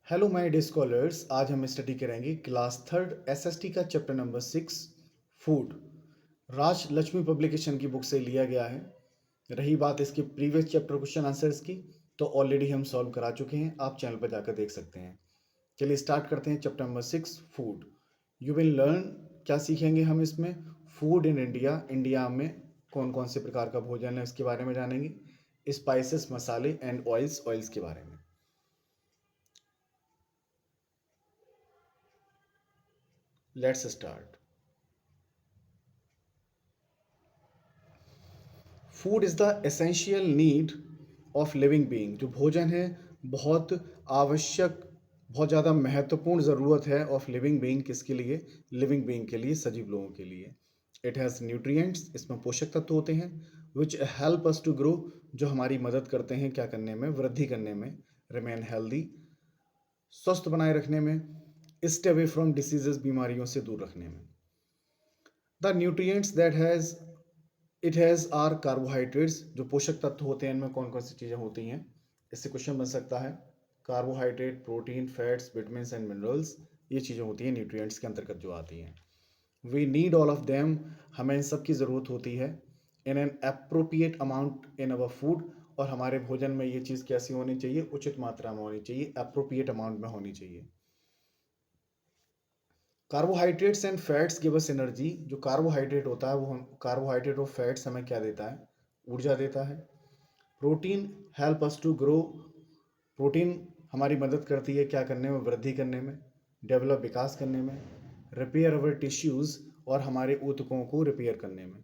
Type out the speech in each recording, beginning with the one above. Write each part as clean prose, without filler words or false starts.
Hello my dear scholars. आज हम study करेंगे क्लास थर्ड एसएसटी का चैप्टर नंबर 6 फूड। राज लक्ष्मी पब्लिकेशन की बुक से लिया गया है। रही बात इसके प्रीवियस चैप्टर क्वेश्चन आंसर्स की, तो ऑलरेडी हम सॉल्व करा चुके हैं, आप चैनल पर जाकर देख सकते हैं। चलिए स्टार्ट करते हैं chapter number 6 food. You will learn, क्या सीखेंगे हम इसमें? फूड इन इंडिया, इंडिया में कौन कौन से प्रकार का भोजन है उसके बारे में जानेंगे। स्पाइसेस, मसाले एंड ऑयल्स, ऑयल्स के बारे में। Let's start. Food is the essential need of living being. जो भोजन है बहुत आवश्यक, बहुत ज़्यादा महत्वपूर्ण ज़रूरत है ऑफ लिविंग बीइंग। किसके लिए? लिविंग बीइंग के लिए, सजीव लोगों के लिए। इट हैज़ न्यूट्रिएंट्स, इसमें पोषक तत्व होते हैं। Which help us to grow, जो हमारी मदद करते हैं क्या करने में? वृद्धि करने में। रिमेन हेल्दी, स्वस्थ बनाए रखने में। स्टे अवे फ्रॉम डिसीजेस, बीमारियों से दूर रखने में। The nutrients that has it has are carbohydrates. जो पोषक तत्व होते हैं इनमें कौन कौन सी चीज़ें होती हैं, इससे क्वेश्चन बन सकता है। Carbohydrate, protein, fats, vitamins and minerals, ये चीज़ें होती हैं न्यूट्रिएंट्स के अंतर्गत जो आती हैं। We need all of them, हमें इन सब की ज़रूरत होती है। In an appropriate amount in our food, और हमारे भोजन में ये चीज़ कैसी होनी चाहिए? उचित मात्रा में होनी चाहिए, अप्रोप्रिएट अमाउंट में होनी चाहिए। Carbohydrates and fats give us energy. जो कार्बोहाइड्रेट होता है वो कार्बोहाइड्रेट और फैट्स हमें क्या देता है? ऊर्जा देता है। Protein help us to grow, protein हमारी मदद करती है क्या करने में? वृद्धि करने में, डेवलप, विकास करने में। रिपेयर अवर टिश्यूज़, और हमारे ऊतकों को रिपेयर करने में।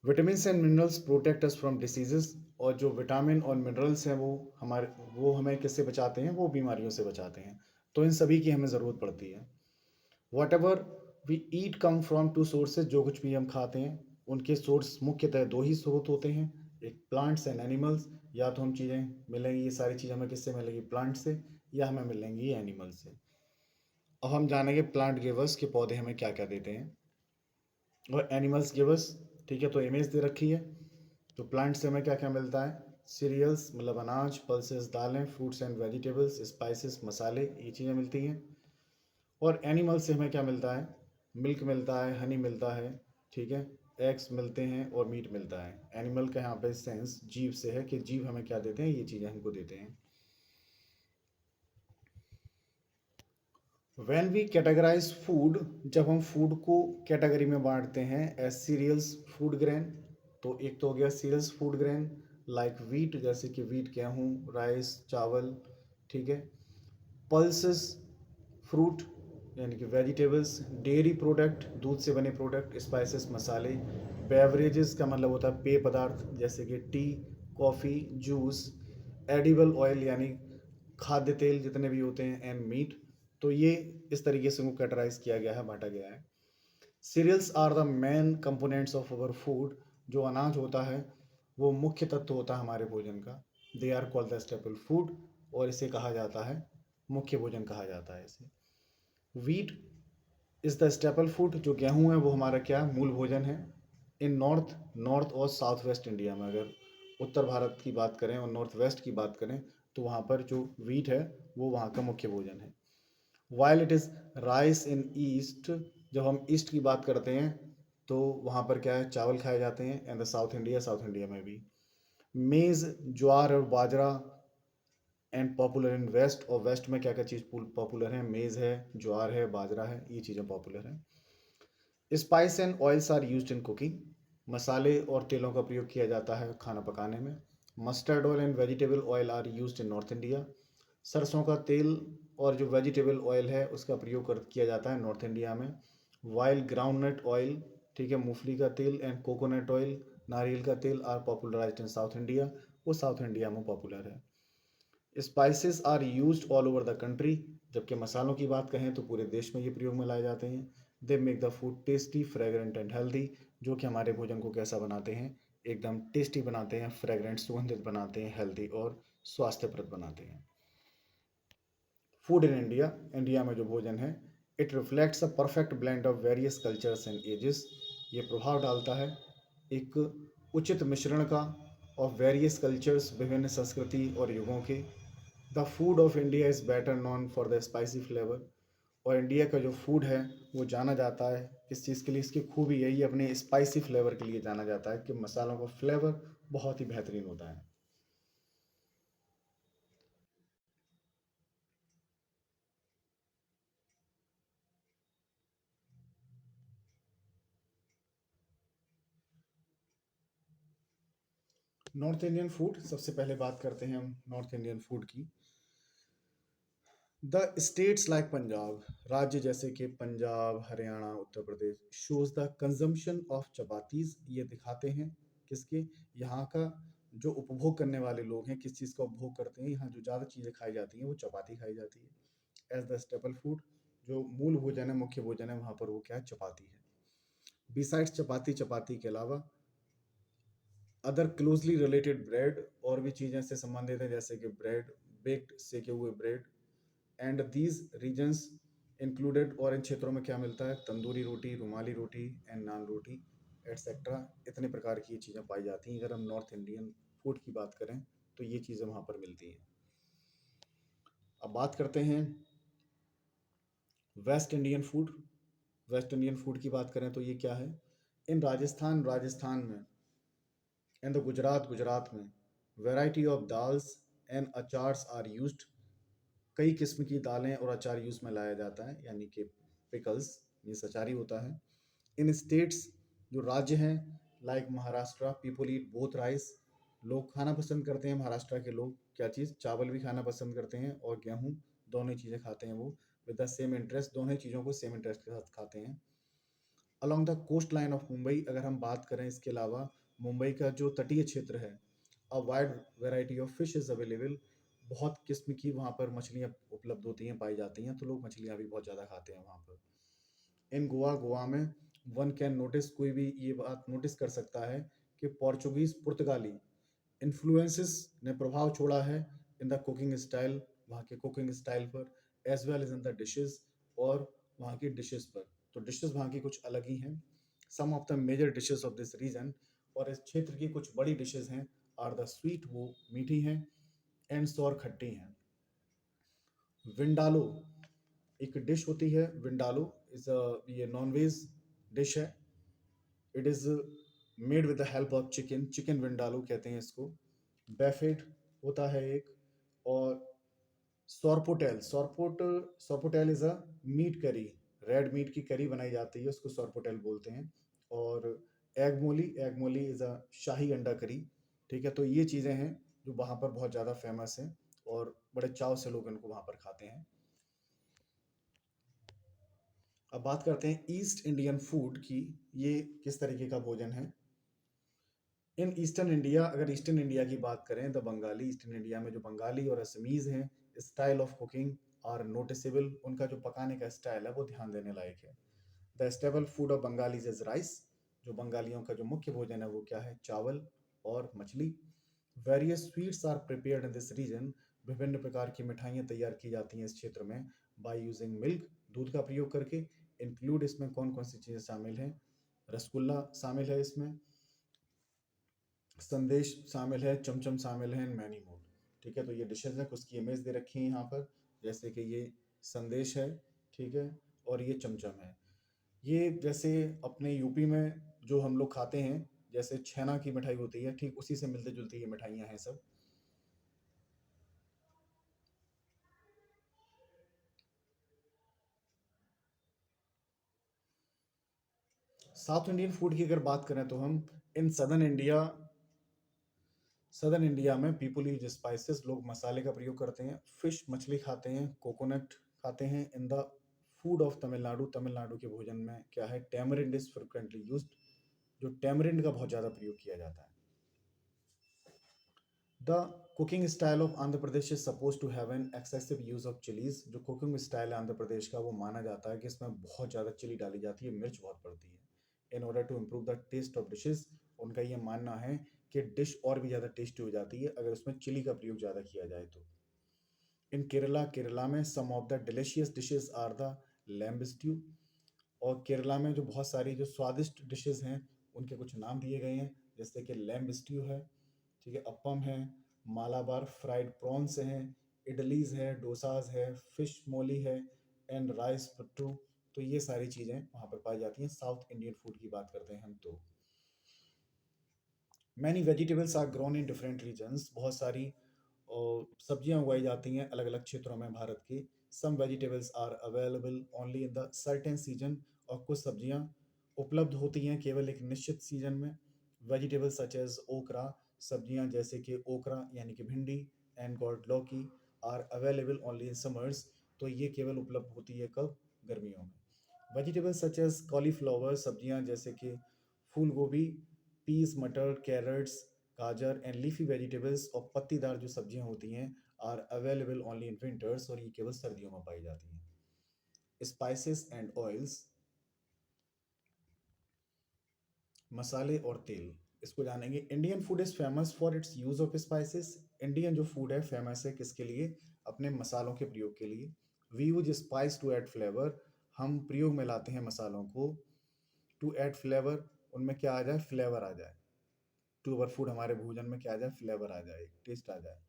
Vitamin and minerals protect us from diseases, और जो विटामिन और मिनरल्स हैं वो हमें किससे बचाते हैं? वो बीमारियों से बचाते हैं। तो इन सभी की हमें ज़रूरत पड़ती है। Whatever we eat come from two sources, जो कुछ भी हम खाते हैं उनके सोर्स मुख्यतः दो ही स्रोत होते हैं, एक प्लांट्स एंड एनिमल्स। या तो हम चीज़ें मिलेंगी, ये सारी चीज़ हमें किससे मिलेगी? प्लांट से, या हमें मिलेंगी एनिमल से। अब हम जानेंगे प्लांट गिवर्स के पौधे हमें क्या क्या देते हैं, और एनिमल्स गिवर्स। ठीक है, तो इमेज दे रखी है। तो प्लांट से हमें क्या क्या मिलता है? सीरियल्स मतलब अनाज, पल्सेस दालें, फ्रूट्स एंड वेजिटेबल्स, स्पाइसेस मसाले, ये चीज़ें मिलती हैं। और एनिमल से हमें क्या मिलता है? मिल्क मिलता है, हनी मिलता है, ठीक है, एग्स मिलते हैं और मीट मिलता है। एनिमल का यहाँ पे सेंस जीव से है कि जीव हमें क्या देते हैं? ये चीज़ें हमको देते हैं। व्हेन वी कैटेगराइज फूड, जब हम फूड को कैटेगरी में बांटते हैं एज सीरियल्स, फूड ग्रेन, तो एक तो हो गया cereals food grain like wheat, जैसे कि वीट, गेहूँ, राइस, चावल, ठीक है। पल्सेस फ्रूट यानी कि वेजिटेबल्स, डेयरी प्रोडक्ट, दूध से बने प्रोडक्ट, स्पाइसेस मसाले। बेवरेजेस का मतलब होता है पेय पदार्थ, जैसे कि T, coffee, juice. Edible oil यानी खाद्य तेल जितने भी होते हैं, एंड मीट। तो ये इस तरीके से उनको कैटेगराइज किया गया है, बांटा गया है। Cereals are the main components of our food. जो अनाज होता है वो मुख्य तत्व होता है हमारे भोजन का। They are called the staple food, और इसे कहा जाता है मुख्य भोजन, कहा जाता है इसे। Wheat is the staple food, जो गेहूँ है वो हमारा क्या? मूल भोजन है। इन नॉर्थ, नॉर्थ और साउथ वेस्ट इंडिया में, अगर उत्तर भारत की बात करें और नॉर्थ वेस्ट की बात करें, तो वहाँ पर जो वीट है वो वहाँ का मुख्य भोजन है। While it is rice in east, जब हम ईस्ट की बात करते हैं तो वहाँ पर क्या है? चावल खाए जाते हैं। And the south India, south India में भी मेज़, ज्वार और बाजरा एंड पॉपुलर इन वेस्ट, और वेस्ट में क्या क्या चीज़ पॉपुलर है? मेज़ है, ज्वार है, बाजरा है, ये चीज़ें पॉपुलर हैं। Spice and oils are used in cooking, मसाले और तेलों का प्रयोग किया जाता है खाना पकाने में। Mustard oil and vegetable oil are used in north India, सरसों का तेल और जो वेजिटेबल ऑयल है उसका प्रयोग किया जाता है नॉर्थ इंडिया में। वाइल ग्राउंडनट ऑयल, ठीक है, मूंगफली का तेल, एंड कोकोनट ऑयल, नारियल का तेल, are popularized in south India, वो साउथ इंडिया में पॉपुलर है। Spices are used all over the country, जबकि मसालों की बात कहें तो पूरे देश में ये प्रयोग में लाए जाते हैं। They make the food tasty, fragrant and healthy, जो कि हमारे भोजन को कैसा बनाते हैं? एकदम टेस्टी बनाते हैं, फ्रेगरेंट, सुगंधित बनाते हैं, हेल्दी और स्वास्थ्यप्रद बनाते हैं। फूड इन इंडिया, इंडिया में जो भोजन है, it reflects a perfect blend of various cultures and ages, ये प्रभाव डालता है एक उचित मिश्रण का, ऑफ वेरियस कल्चर्स, विभिन्न संस्कृति और युगों के। The food of India is better non for the spicy flavour. और इंडिया का जो फूड है वो जाना जाता है किस चीज़ के लिए, इसकी खूबी यही अपने स्पाइसी फ्लेवर के लिए जाना जाता है कि मसालों का फ्लेवर बहुत ही बेहतरीन होता है। नॉर्थ इंडियन फूड, सबसे पहले बात करते हैं हम नॉर्थ इंडियन फूड की। द स्टेट्स लाइक पंजाब, राज्य जैसे कि Punjab, Haryana, Uttar Pradesh, shows the consumption of chapatis, ये दिखाते हैं किसके, यहाँ का जो उपभोग करने वाले लोग हैं किस चीज़ का उपभोग करते हैं, यहाँ जो ज़्यादा चीज़ें खाई जाती हैं वो चपाती खाई जाती है। एज द स्टेपल फूड, जो मूल भोजन है, मुख्य भोजन है, वहाँ पर वो क्या है, चपाती है। बिसाइड्स चपाती, चपाती के अलावा अदर क्लोजली रिलेटेड ब्रेड, और भी चीज़ें से संबंधित हैं जैसे कि ब्रेड, बेक्ड सेके हुए bread, and these regions included, और इन क्षेत्रों में क्या मिलता है, तंदूरी रोटी, रुमाली रोटी एंड नान रोटी एट्सेट्रा। इतने प्रकार की ये चीज़ें पाई जाती हैं। अगर हम नॉर्थ इंडियन फूड की बात करें तो ये चीज़ें वहाँ पर मिलती हैं। अब बात करते हैं West Indian food. West Indian food की बात करें तो ये क्या है, इन राजस्थान, राजस्थान में, इन द गुजरात, गुजरात में, variety of dals and achars are used, कई किस्म की दालें और अचार यूज में लाया जाता है, यानी कि पिकल्स, ये अचार ही होता है। इन स्टेट्स, जो राज्य हैं, like Maharashtra, people eat both rice, लोग खाना पसंद करते हैं महाराष्ट्र के लोग क्या चीज़, चावल भी खाना पसंद करते हैं और गेहूँ, दोनों चीज़ें खाते हैं वो विद द सेम इंटरेस्ट, दोनों चीज़ों को सेम इंटरेस्ट के साथ खाते हैं। Along the coastline of Mumbai, अगर हम बात करें इसके अलावा, मुंबई का जो तटीय क्षेत्र है, a wide variety of fish is available, बहुत किस्म की वहाँ पर मछलियाँ उपलब्ध होती हैं, पाई जाती हैं, तो लोग मछलियाँ भी बहुत ज़्यादा खाते हैं वहाँ पर। इन गोवा, गोवा में वन कैन नोटिस, कोई भी ये बात नोटिस कर सकता है कि पोर्चुगीज, पुर्तगाली इन्फ्लुएंसेस ने प्रभाव छोड़ा है इन द कुकिंग स्टाइल, वहाँ के कुकिंग स्टाइल पर, as well as in the dishes, और वहाँ की डिशेस पर। तो डिशेस वहाँ की कुछ अलग ही हैं। Some of the major dishes of this region, और इस क्षेत्र की कुछ बड़ी डिशेस हैं, आर द स्वीट, वो मीठी हैं, एंड सौर, खट्टी हैं। विंडालो एक डिश होती है, विंडालो इज ये नॉन वेज डिश है। It is made with the help of chicken, chicken vindaloo कहते हैं इसको। बैफेट होता है एक, और sorpotel, sorpotel is a meat curry, red meat की करी बनाई जाती है, उसको सोरपोटेल बोलते हैं। और egg molee, egg molee is a shahi anda curry. ठीक है, तो ये चीज़ें हैं जो वहाँ पर बहुत ज़्यादा फेमस हैं और बड़े चाव से लोग इनको वहाँ पर खाते हैं। अब बात करते हैं ईस्ट इंडियन फूड की, ये किस तरीके का भोजन है। इन ईस्टर्न इंडिया, अगर ईस्टर्न इंडिया की बात करें, द बंगाली, ईस्टर्न इंडिया में जो बंगाली और असमीज हैं, style of cooking are noticeable, उनका जो पकाने का स्टाइल है वो ध्यान देने लायक है। The stable food of Bengalis is rice, जो बंगालियों का जो मुख्य भोजन है वो क्या है, चावल और मछली। Various sweets are prepared in this region, विभिन्न प्रकार की मिठाइयाँ तैयार की जाती हैं इस क्षेत्र में, बाय यूजिंग मिल्क, दूध का प्रयोग करके। इंक्लूड, इसमें कौन कौन सी चीज़ें शामिल हैं, रसगुल्ला शामिल है इसमें, संदेश शामिल है, चमचम शामिल है, मैनी मोड। ठीक है, तो ये डिशेज हैं, कुछ की इमेज दे रखी है यहाँ पर, जैसे कि ये संदेश है, ठीक है, और ये चमचम है। ये जैसे अपने यूपी में जो हम लोग खाते हैं, जैसे छेना की मिठाई होती है, ठीक उसी से मिलते जुलती ये मिठाइयाँ हैं सब। साउथ इंडियन फूड की अगर बात करें तो हम, इन सदर्न इंडिया में पीपल यूज स्पाइसेस, लोग मसाले का प्रयोग करते हैं, फिश, मछली खाते हैं, कोकोनट खाते हैं। In the food of Tamil Nadu, Tamil Nadu के भोजन में क्या है, टैमरिंड इज फ्रिक्वेंटली यूज्ड, जो टैमरिंड का बहुत ज़्यादा प्रयोग किया जाता है। The cooking style of Andhra Pradesh is suppose to have an excessive use of chilies, जो कुकिंग स्टाइल है आंध्र प्रदेश का, वो माना जाता है कि इसमें बहुत ज़्यादा चिली डाली जाती है, मिर्च बहुत पड़ती है। In order to improve the taste of dishes, उनका ये मानना है कि डिश और भी ज़्यादा टेस्टी हो जाती है अगर उसमें चिली का प्रयोग ज़्यादा किया जाए तो। इन केरला, केरला में some of the delicious dishes are the lamb stew, और केरला में जो बहुत सारी जो स्वादिष्ट डिशेज हैं उनके कुछ नाम दिए गए हैं, जैसे कि लैम्ब स्ट्यू है, ठीक है, अपम है, मालाबार फ्राइड प्रॉन्स हैं, इडलीज है, डोसाज है, फिश मोली है एंड राइस पट्टू। तो ये सारी चीज़ें वहाँ पर पाई जाती हैं। साउथ इंडियन फूड की बात करते हैं हम तो many vegetables are grown in different regions. बहुत सारी सब्जियां उगाई जाती हैं अलग अलग क्षेत्रों में भारत के। Some vegetables are available only in the certain season. और कुछ सब्जियां उपलब्ध होती हैं केवल एक निश्चित सीजन में। वेजिटेबल्स सच एज ओकरा, सब्जियां जैसे कि ओकरा यानी कि भिंडी एंड गॉड लौकी are available only in summers. तो ये केवल उपलब्ध होती है कब? गर्मियों में। वेजिटेबल्स सच एज कॉलीफ्लावर, सब्जियां जैसे कि फूल गोभी, पीस, मटर, कैरेट्स, गाजर एंड लीफी वेजिटेबल्स और पत्तीदार जो सब्जियां होती हैं are available only in winters. और ये केवल सर्दियों में पाई जाती हैं। स्पाइसेस एंड ऑयल्स, मसाले और तेल, इसको जानेंगे। Indian food is famous for its use of spices. Indian जो फूड है फेमस है किसके लिए? अपने मसालों के प्रयोग के लिए। We use spice to add flavour, हम प्रयोग में लाते हैं मसालों को टू ऐड फ्लेवर, उनमें क्या आ जाए? फ्लेवर आ जाए। टू अवर फूड, हमारे भोजन में क्या आ जाए? फ्लेवर आ जाए, टेस्ट आ जाए।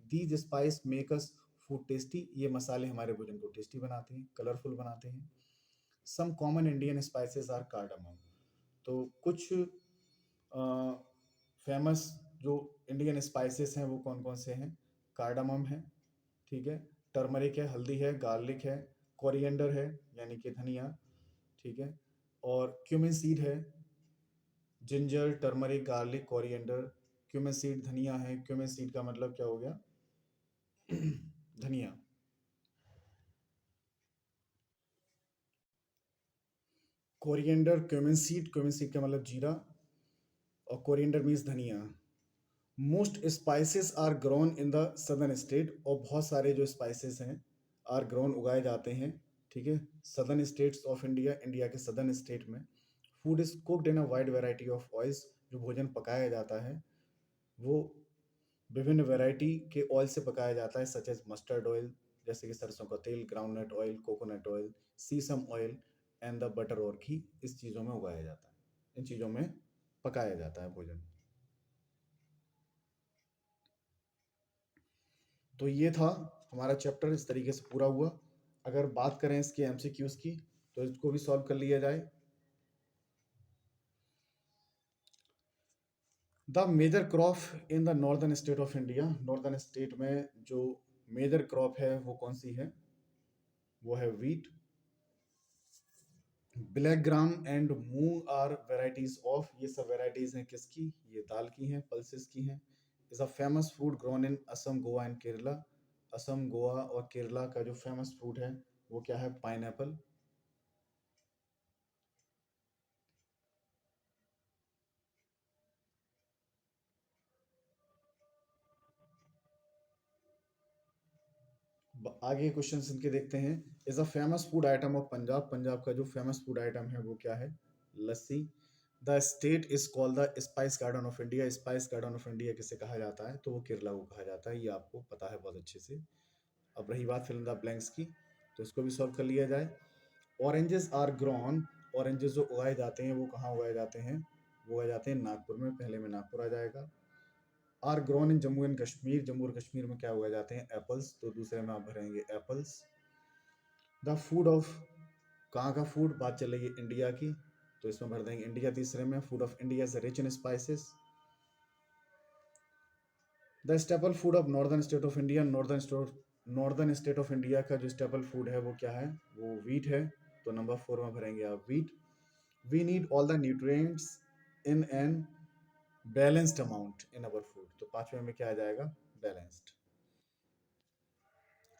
These spice make us food tasty, ये मसाले हमारे भोजन को टेस्टी बनाते हैं, कलरफुल बनाते हैं। Some common Indian spices are cardamom. तो कुछ फेमस जो इंडियन स्पाइसेस हैं वो कौन कौन से हैं? कार्डामम है, ठीक है, टर्मरिक है, हल्दी है, गार्लिक है, कोरिएंडर है यानी कि धनिया, ठीक है, और क्यूमिन सीड है। Ginger, turmeric, garlic, coriander, cumin seed धनिया है। क्यूमिन सीड का मतलब क्या हो गया? धनिया। कोरिएंडर, क्यूमिन सीड का मतलब जीरा, और कोरिएंडर मीन्स धनिया। Most spices are grown in the southern state, और बहुत सारे जो स्पाइसेस हैं आर ग्रोन उगाए जाते हैं, ठीक है, southern states of India, India के सदर्न स्टेट में। Food is cooked in a wide variety of oils, जो भोजन पकाया जाता है वो विभिन्न वैरायटी के ऑयल से पकाया जाता है, सच एज मस्टर्ड ऑयल जैसे कि सरसों का तेल, groundnut oil, coconut oil, sesame oil and the butter और घी, इस चीज़ों में उगाया जाता है, इन चीज़ों में पकाया जाता है भोजन। तो ये था हमारा चैप्टर, इस तरीके से पूरा हुआ। अगर बात करें इसके एमसीक्यूज की तो इसको भी सॉल्व कर लिया जाए। The major crop in the northern state of India, northern state में जो मेजर क्रॉप है वो कौन सी है? वो है wheat. Black gram and moong are varieties of, ये सब वेराइटीज हैं किसकी? ये दाल की हैं, पल्सेस की हैं। Is a famous fruit grown in Assam, Goa and Kerala. Assam, Goa और केरला का जो फेमस फ्रूट है वो क्या है? पाइनएप्पल। आगे क्वेश्चन इनके देखते हैं। Is a famous food item of Punjab, Punjab का जो फेमस फूड आइटम है वो क्या है? Lassi. The state is called the spice garden of India, spice garden of India किसे कहा जाता है? तो वो केरला को कहा जाता है, ये आपको पता है बहुत अच्छे से। अब रही बात फिल इन द ब्लैंक्स की, तो इसको भी सॉल्व कर लिया जाए। ऑरेंजेस आर ग्रोन, ऑरेंजेस जो उगाए जाते हैं वो कहाँ उगाए जाते हैं? वो उगाए जाते हैं नागपुर में, पहले में नागपुर आ जाएगा। Are grown in Jammu and Kashmir, Jammu और कश्मीर में क्या उगाए जाते हैं? एप्पल्स, तो दूसरे में आप भरेंगे एप्पल्स। द फूड ऑफ, कहाँ का फूड? बात चल रही है इंडिया की, तो इसमें भर देंगे इंडिया तीसरे में। Food of India is rich in spices. The staple food of northern state of India, northern state of India का जो स्टेपल फूड है वो क्या है? वो वीट है, तो नंबर 4 में भरेंगे आप wheat. We need all the nutrients in an balanced amount in our food, तो पांचवें में क्या आ जाएगा? बैलेंस्ड।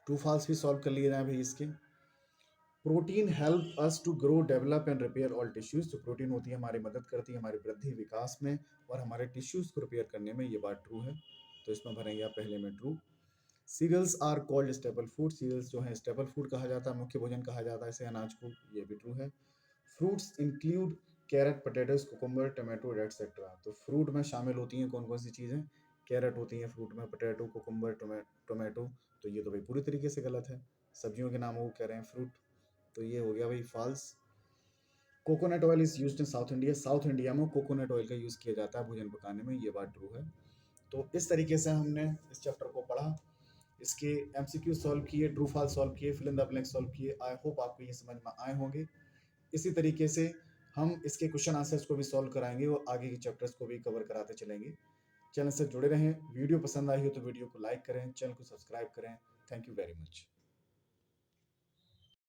ट्रू फॉल्स भी सॉल्व कर लिए जाए भाई इसके। Protein help us to grow, develop and repair all tissues, जो प्रोटीन होती है हमारी मदद करती है हमारी वृद्धि विकास में और हमारे टिश्यूज को रिपेयर करने में, ये बात ट्रू है, तो इसमें भरेंगे आप पहले में true. Cereals are called staple food, cereals जो है स्टेपल फूड कहा जाता है, मुख्य भोजन कहा जाता है इसे अनाज को, ये भी ट्रू है। Fruits include carrot, potatoes, cucumber, tomato etcetera, तो फ्रूट में शामिल होती हैं कौन कौन सी चीज़ें? कैरेट होती हैं फ्रूट में, पोटैटो, कुकुम्बर, टोमेटो, तो ये तो भाई पूरी तरीके से गलत है, सब्जियों के नाम वो कह रहे हैं फ्रूट, तो ये हो गया भाई false. Coconut oil is used in south India, south India में कोकोनट ऑयल का यूज़ किया जाता है भोजन पकाने में, ये बात ट्रू है। तो इस तरीके से हमने इस चैप्टर को पढ़ा। इसके एमसीक्यू सॉल्व किए, ट्रू फॉल्स सॉल्व किए, fill in the blank solve किए। आई होप आपको ये समझ में आए होंगे। इसी तरीके से हम इसके क्वेश्चन आंसर्स को भी सॉल्व कराएंगे और आगे के चैप्टर्स को भी कवर कराते चलेंगे। चैनल से जुड़े रहें। वीडियो पसंद आई हो तो वीडियो को लाइक करें, चैनल को सब्सक्राइब करें। Thank you very much.